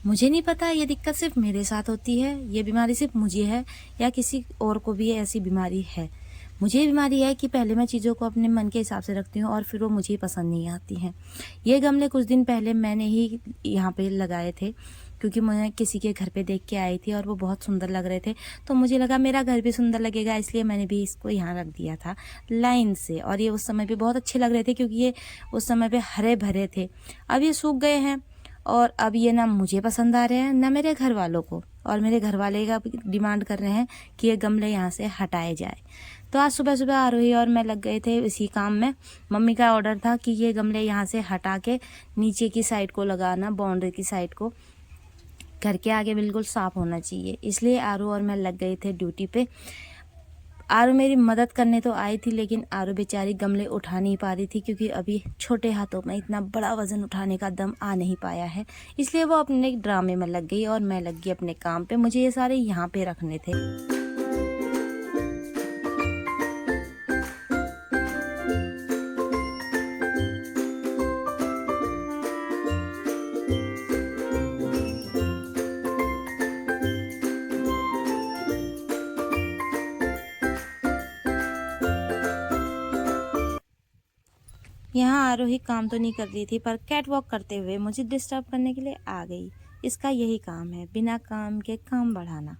मुझे नहीं पता ये दिक्कत सिर्फ मेरे साथ होती है, ये बीमारी सिर्फ मुझे है या किसी और को भी ऐसी बीमारी है। मुझे ये बीमारी है कि पहले मैं चीज़ों को अपने मन के हिसाब से रखती हूँ और फिर वो मुझे पसंद नहीं आती हैं। ये गमले कुछ दिन पहले मैंने ही यहाँ पे लगाए थे, क्योंकि मैं किसी के घर पे देख के आई थी और वो बहुत सुंदर लग रहे थे, तो मुझे लगा मेरा घर भी सुंदर लगेगा, इसलिए मैंने भी इसको यहाँ रख दिया था लाइन से। और ये उस समय पे बहुत अच्छे लग रहे थे, क्योंकि ये उस समय पे हरे भरे थे। अब ये सूख गए हैं और अब ये ना मुझे पसंद आ रहे हैं ना मेरे घर वालों को, और मेरे घर वाले का डिमांड कर रहे हैं कि ये गमले यहाँ से हटाए जाए। तो आज सुबह सुबह आरोही और मैं लग गए थे इसी काम में। मम्मी का ऑर्डर था कि ये गमले यहाँ से हटा के नीचे की साइड को लगाना, बाउंड्री की साइड को, घर के आगे बिल्कुल साफ होना चाहिए। इसलिए आरू और मैं लग गए थे ड्यूटी पे। आरू मेरी मदद करने तो आई थी, लेकिन आरू बेचारी गमले उठा नहीं पा रही थी, क्योंकि अभी छोटे हाथों में इतना बड़ा वज़न उठाने का दम आ नहीं पाया है। इसलिए वो अपने ड्रामे में लग गई और मैं लग गई अपने काम पे। मुझे ये सारे यहाँ पे रखने थे। यहाँ आरोही काम तो नहीं कर रही थी, पर कैट वॉक करते हुए मुझे डिस्टर्ब करने के लिए आ गई। इसका यही काम है, बिना काम के काम बढ़ाना।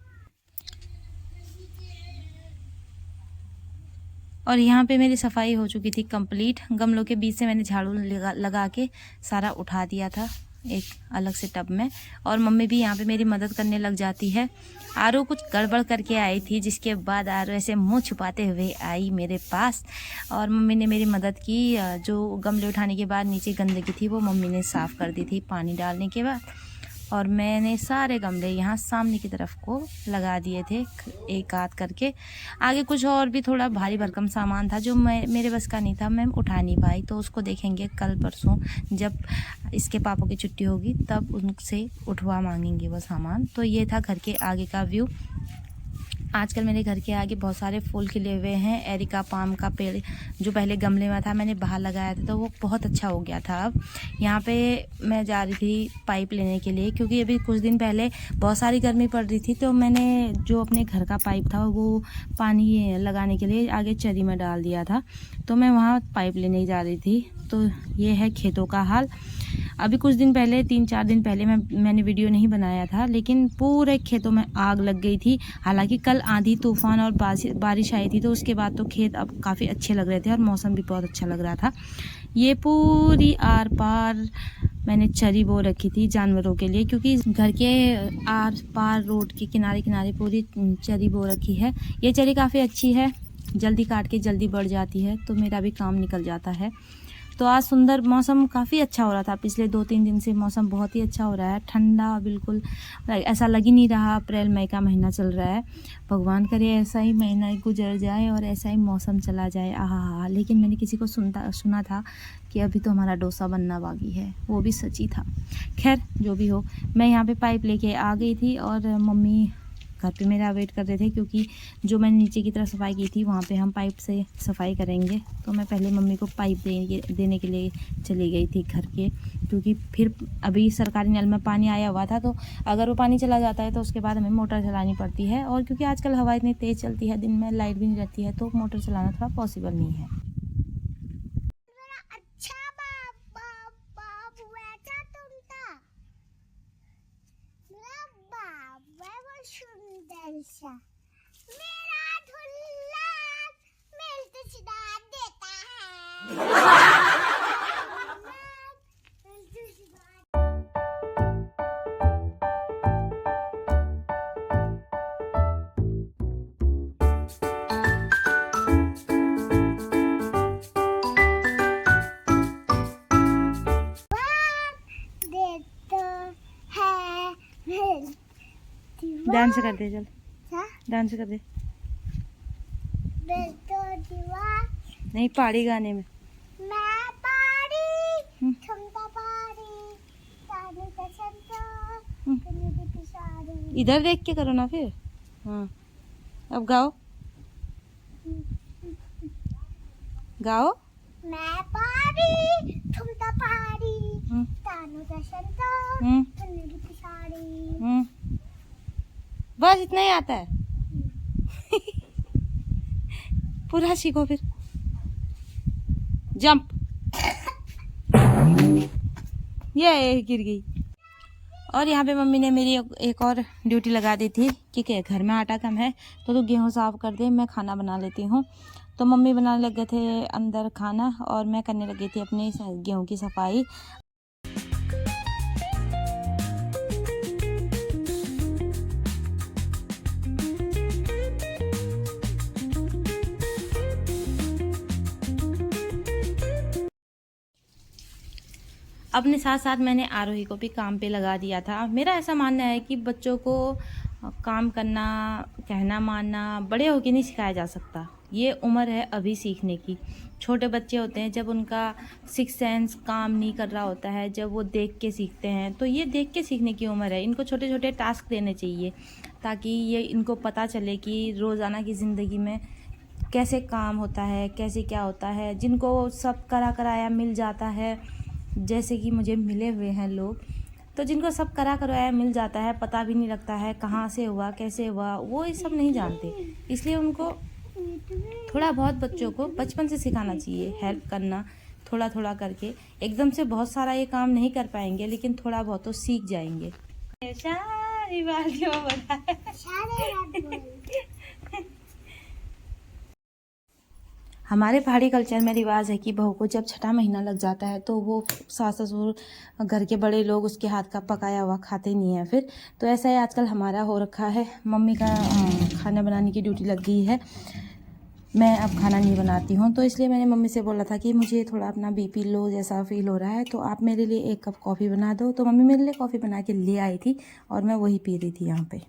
और यहाँ पे मेरी सफाई हो चुकी थी कंप्लीट। गमलों के बीच से मैंने झाड़ू लगा के सारा उठा दिया था एक अलग से टब में। और मम्मी भी यहाँ पे मेरी मदद करने लग जाती है। आरू कुछ गड़बड़ करके आई थी, जिसके बाद आरू ऐसे मुंह छुपाते हुए आई मेरे पास और मम्मी ने मेरी मदद की। जो गमले उठाने के बाद नीचे गंदगी थी वो मम्मी ने साफ़ कर दी थी पानी डालने के बाद। और मैंने सारे गमले यहाँ सामने की तरफ को लगा दिए थे एक आध करके। आगे कुछ और भी थोड़ा भारी भरकम सामान था जो मेरे बस का नहीं था, मैं उठा नहीं पाई, तो उसको देखेंगे कल परसों जब इसके पापा की छुट्टी होगी, तब उनसे उठवा मांगेंगे वो सामान। तो ये था घर के आगे का व्यू। आजकल मेरे घर के आगे बहुत सारे फूल खिले हुए हैं। एरिका पाम का पेड़ जो पहले गमले में था, मैंने बाहर लगाया था, तो वो बहुत अच्छा हो गया था। अब यहाँ पे मैं जा रही थी पाइप लेने के लिए, क्योंकि अभी कुछ दिन पहले बहुत सारी गर्मी पड़ रही थी, तो मैंने जो अपने घर का पाइप था वो पानी लगाने के लिए आगे चरी में डाल दिया था, तो मैं वहाँ पाइप लेने जा रही थी। तो ये है खेतों का हाल। अभी कुछ दिन पहले 3-4 दिन पहले मैंने वीडियो नहीं बनाया था, लेकिन पूरे खेतों में आग लग गई थी। हालांकि कल आंधी तूफान और बारिश आई थी, तो उसके बाद तो खेत अब काफ़ी अच्छे लग रहे थे और मौसम भी बहुत अच्छा लग रहा था। ये पूरी आर पार मैंने चरी बो रखी थी जानवरों के लिए, क्योंकि घर के आर पार रोड के किनारे किनारे पूरी चरी बो रखी है। ये चरी काफ़ी अच्छी है, जल्दी काट के जल्दी बढ़ जाती है, तो मेरा भी काम निकल जाता है। तो आज सुंदर मौसम काफ़ी अच्छा हो रहा था। पिछले 2-3 दिन से मौसम बहुत ही अच्छा हो रहा है, ठंडा, बिल्कुल ऐसा लग ही नहीं रहा अप्रैल मई का महीना चल रहा है। भगवान करे ऐसा ही महीना गुजर जाए और ऐसा ही मौसम चला जाए। आहा। लेकिन मैंने किसी को सुना था कि अभी तो हमारा डोसा बनना बाकी है, वो भी सच्ची था। खैर जो भी हो, मैं यहाँ पे पाइप लेके आ गई थी और मम्मी घर पे मेरा वेट कर रहे थे, क्योंकि जो मैंने नीचे की तरफ सफाई की थी वहाँ पे हम पाइप से सफाई करेंगे। तो मैं पहले मम्मी को पाइप देने के लिए चली गई थी घर के, क्योंकि फिर अभी सरकारी नल में पानी आया हुआ था, तो अगर वो पानी चला जाता है तो उसके बाद हमें मोटर चलानी पड़ती है। और क्योंकि आजकल हवा इतनी तेज़ चलती है, दिन में लाइट भी नहीं रहती है, तो मोटर चलाना थोड़ा पॉसिबल नहीं है। मेरा धुल्ला मिलते सिदा देता है। डांस कर दे, चल डांस कर दे। नहीं, पहाड़ी गाने में। मैं पहाड़ी, तुम तो पहाड़ी, सारे पसंद इधर देख के करो ना फिर। हाँ, अब गाओ गाओ। मैं पहाड़ी, तुम तो पहाड़ी, तानू दर्शन तो तुमने भी पिछाड़ी। बस इतना ही आता है। पूरा सीखो फिर। जंप। ये गिर गई। और यहाँ पे मम्मी ने मेरी एक और ड्यूटी लगा दी थी कि घर में आटा कम है तो गेहूँ साफ कर दे, मैं खाना बना लेती हूँ। तो मम्मी बनाने लग गए थे अंदर खाना और मैं करने लगी थी अपनी गेहूँ की सफाई। अपने साथ साथ मैंने आरोही को भी काम पे लगा दिया था। मेरा ऐसा मानना है कि बच्चों को काम करना, कहना मानना बड़े होके नहीं सिखाया जा सकता। ये उम्र है अभी सीखने की। छोटे बच्चे होते हैं, जब उनका सिक्स सेंस काम नहीं कर रहा होता है, जब वो देख के सीखते हैं, तो ये देख के सीखने की उम्र है। इनको छोटे छोटे टास्क देने चाहिए ताकि ये इनको पता चले कि रोज़ाना की ज़िंदगी में कैसे काम होता है, कैसे क्या होता है। जिनको सब करा कराया मिल जाता है, जैसे कि मुझे मिले हुए हैं लोग, तो जिनको सब करा करवाया मिल जाता है, पता भी नहीं लगता है कहाँ से हुआ, कैसे हुआ, वो ये सब नहीं जानते। इसलिए उनको थोड़ा बहुत बच्चों को बचपन से सिखाना चाहिए हेल्प करना, थोड़ा थोड़ा करके। एकदम से बहुत सारा ये काम नहीं कर पाएंगे, लेकिन थोड़ा बहुत तो सीख जाएंगे। सारी बात जो बताए। हमारे पहाड़ी कल्चर में रिवाज है कि बहू को जब छठा महीना लग जाता है तो वो सास ससुर, घर के बड़े लोग उसके हाथ का पकाया हुआ खाते नहीं है फिर। तो ऐसा ही आजकल हमारा हो रखा है। मम्मी का खाना बनाने की ड्यूटी लग गई है। मैं अब खाना नहीं बनाती हूँ, तो इसलिए मैंने मम्मी से बोला था कि मुझे थोड़ा अपना बीपी लो जैसा फील हो रहा है, तो आप मेरे लिए 1 कप कॉफ़ी बना दो। तो मम्मी मेरे लिए कॉफ़ी बना के ले आई थी और मैं वही पी रही थी यहाँ पे।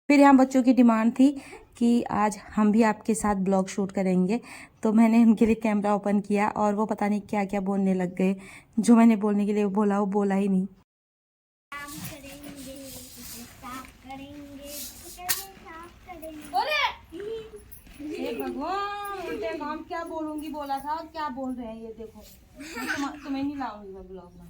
फिर यहाँ बच्चों की डिमांड थी कि आज हम भी आपके साथ ब्लॉग शूट करेंगे, तो मैंने उनके लिए कैमरा ओपन किया और वो पता नहीं क्या क्या बोलने लग गए। जो मैंने बोलने के लिए बोला वो बोला ही नहीं। हे भगवान, उल्टे काम क्या बोलूंगी बोला था, क्या बोल रहे हैं ये देखो। तुम्हें नहीं लाऊंगी मैं ब्लॉग में।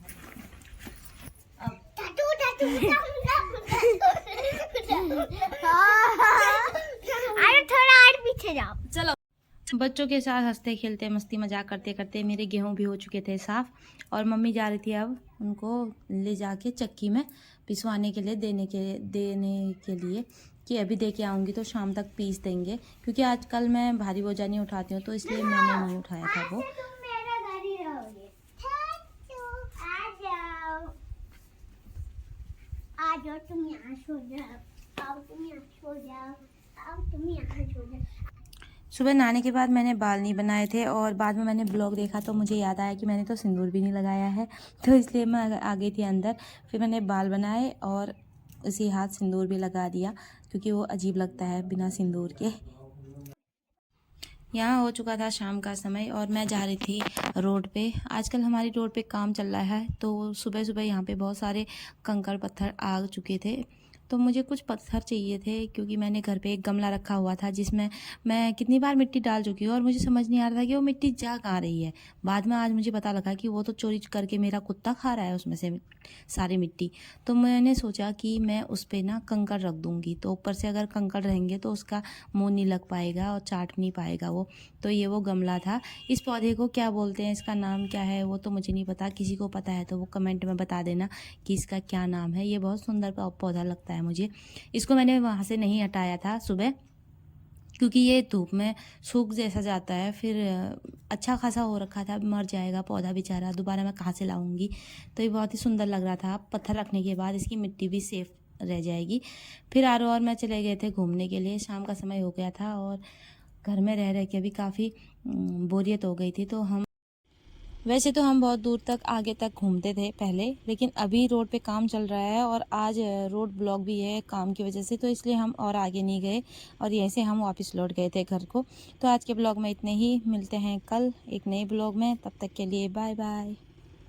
अरे थोड़ा और पीछे जाओ। चलो। बच्चों के साथ हंसते खेलते मस्ती मजाक करते करते मेरे गेहूं भी हो चुके थे साफ, और मम्मी जा रही थी अब उनको ले जाके चक्की में पिसवाने के लिए देने के लिए कि अभी दे के आऊँगी तो शाम तक पीस देंगे, क्योंकि आजकल मैं भारी बोझा नहीं उठाती हूँ, तो इसलिए मैंने नहीं उठाया था वो। आ जाओ, तुम यहाँ सो जाओ, आओ तुम यहाँ सो जाओ, आओ तुम यहाँ सो जाओ। सुबह नहाने के बाद मैंने बाल नहीं बनाए थे और बाद में मैंने ब्लॉग देखा तो मुझे याद आया कि मैंने तो सिंदूर भी नहीं लगाया है, तो इसलिए मैं आ गई थी अंदर। फिर मैंने बाल बनाए और उसी हाथ सिंदूर भी लगा दिया, क्योंकि वो अजीब लगता है बिना सिंदूर के। यहाँ हो चुका था शाम का समय और मैं जा रही थी रोड पे। आजकल हमारी रोड पे काम चल रहा है, तो सुबह सुबह यहाँ पे बहुत सारे कंकड़ पत्थर आ चुके थे, तो मुझे कुछ पत्थर चाहिए थे, क्योंकि मैंने घर पे एक गमला रखा हुआ था जिसमें मैं कितनी बार मिट्टी डाल चुकी हूँ और मुझे समझ नहीं आ रहा था कि वो मिट्टी जा कहाँ रही है। बाद में आज मुझे पता लगा कि वो तो चोरी करके मेरा कुत्ता खा रहा है उसमें से सारी मिट्टी। तो मैंने सोचा कि मैं उस पर ना कंकड़ रख दूँगी, तो ऊपर से अगर कंकड़ रहेंगे तो उसका मुँह नहीं लग पाएगा और चाट नहीं पाएगा वो। तो ये वो गमला था। इस पौधे को क्या बोलते हैं, इसका नाम क्या है वो तो मुझे नहीं पता, किसी को पता है तो वो कमेंट में बता देना कि इसका क्या नाम है। ये बहुत सुंदर पौधा लगता है मुझे। इसको मैंने वहाँ से नहीं हटाया था सुबह, क्योंकि ये धूप में सूख जैसा जाता है, फिर अच्छा खासा हो रखा था, मर जाएगा पौधा बेचारा, दोबारा मैं कहाँ से लाऊंगी। तो ये बहुत ही सुंदर लग रहा था। पत्थर रखने के बाद इसकी मिट्टी भी सेफ रह जाएगी। फिर आरो और मैं चले गए थे घूमने के लिए। शाम का समय हो गया था और घर में रह के अभी काफ़ी बोरियत हो गई थी, तो वैसे तो हम बहुत दूर तक आगे तक घूमते थे पहले, लेकिन अभी रोड पे काम चल रहा है और आज रोड ब्लॉक भी है काम की वजह से, तो इसलिए हम और आगे नहीं गए और यहीं से हम वापस लौट गए थे घर को। तो आज के ब्लॉग में इतने ही, मिलते हैं कल एक नए ब्लॉग में, तब तक के लिए बाय बाय।